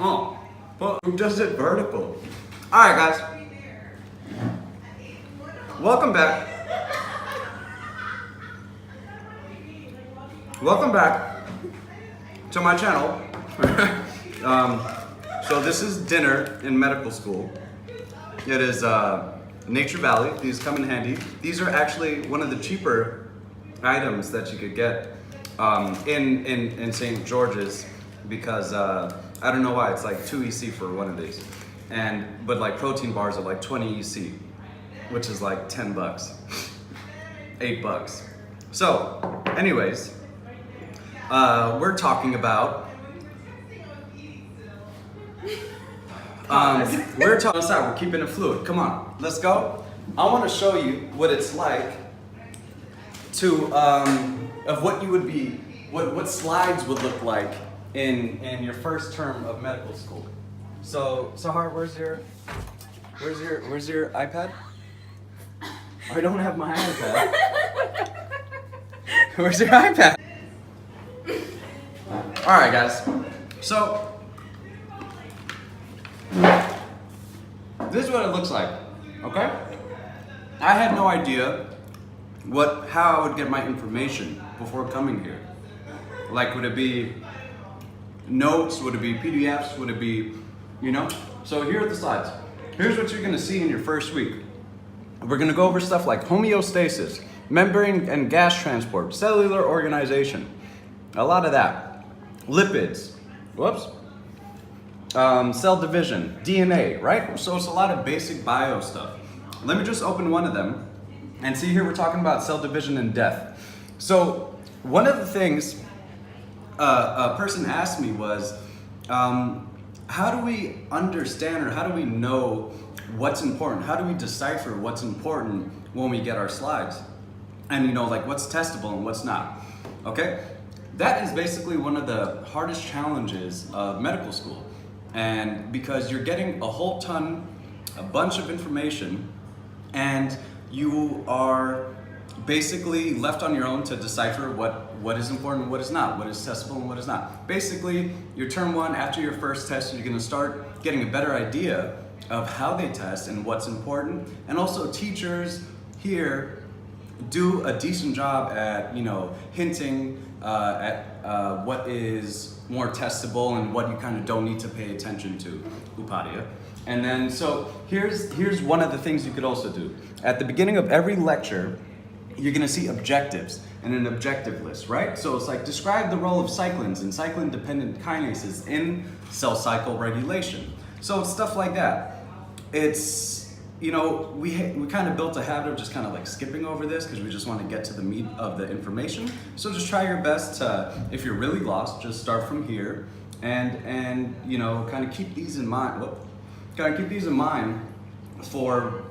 Oh, but who does it vertical? All right, guys. Welcome back. Welcome back to my channel. So this is dinner in medical school. It is Nature Valley. These come in handy. These are actually one of the cheaper items that you could get in St. George's because I don't know why, it's like 2 EC for one of these. But like protein bars are like 20 EC, which is like 10 bucks, 8 bucks. So anyways, we're talking about, we're keeping it fluid. Come on, let's go. I want to show you what it's like to, of what you would be, what slides would look like in your first term of medical school. So Sahar, where's your iPad? I don't have my iPad. Where's your iPad? All right, guys. So this is what it looks like. Okay? I had no idea how I would get my information before coming here. Like, would it be notes? Would it be PDFs? Would it be, So here are the slides. Here's what you're gonna see in your first week. We're gonna go over stuff like homeostasis, membrane and gas transport, cellular organization, a lot of that. Lipids, cell division, DNA, right? So it's a lot of basic bio stuff. Let me just open one of them and see here we're talking about cell division and death. So one of the things a person asked me was, how do we understand or how do we know what's important? How do we decipher what's important when we get our slides? And like what's testable and what's not, okay? That is basically one of the hardest challenges of medical school. And because you're getting a bunch of information, and you are basically left on your own to decipher what is important and what is not, what is testable and what is not. Basically, your term one, after your first test, you're gonna start getting a better idea of how they test and what's important. And also teachers here do a decent job at, hinting at what is more testable and what you kind of don't need to pay attention to, Upadhyaya. And then, so here's one of the things you could also do. At the beginning of every lecture, you're gonna see objectives and an objective list, right? So it's like, describe the role of cyclins and cyclin-dependent kinases in cell cycle regulation. So it's stuff like that. It's, we kind of built a habit of just kind of like skipping over this because we just want to get to the meat of the information. So just try your best to, if you're really lost, just start from here and kind of keep these in mind. For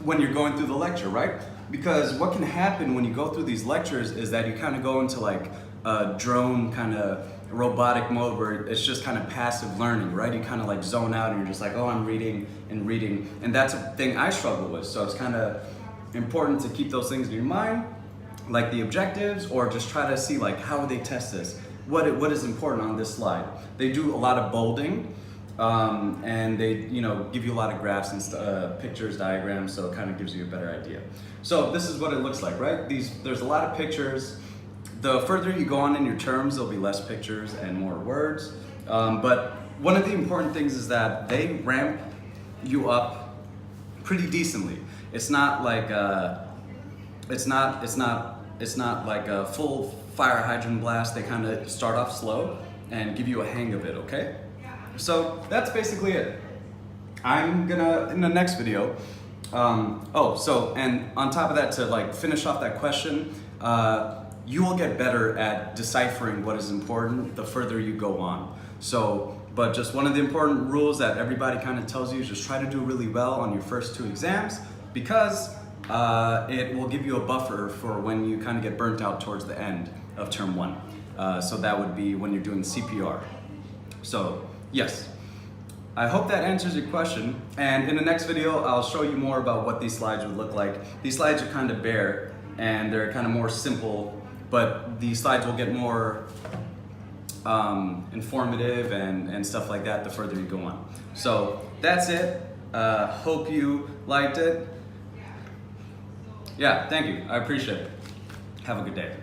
when you're going through the lecture, right? Because what can happen when you go through these lectures is that you kind of go into like a drone kind of robotic mode where it's just kind of passive learning, right? You kind of like zone out and you're just like, oh, I'm reading and reading. And that's a thing I struggle with. So it's kind of important to keep those things in your mind, like the objectives, or just try to see like, how would they test this? What is important on this slide? They do a lot of bolding. And they, give you a lot of graphs and pictures, diagrams, so it kind of gives you a better idea. So this is what it looks like, right? There's a lot of pictures. The further you go on in your terms, there'll be less pictures and more words. But one of the important things is that they ramp you up pretty decently. It's not like it's not like a full fire hydrant blast. They kind of start off slow and give you a hang of it, okay? So that's basically it. I'm gonna, in the next video, and on top of that, to like finish off that question, you will get better at deciphering what is important the further you go on. So, but just one of the important rules that everybody kind of tells you is just try to do really well on your first 2 exams, because it will give you a buffer for when you kind of get burnt out towards the end of term 1. So that would be when you're doing CPR. So, yes. I hope that answers your question, and in the next video I'll show you more about what these slides would look like. These slides are kind of bare and they're kind of more simple, but these slides will get more informative and stuff like that the further you go on. So that's it. Hope you liked it. Yeah, thank you. I appreciate it. Have a good day.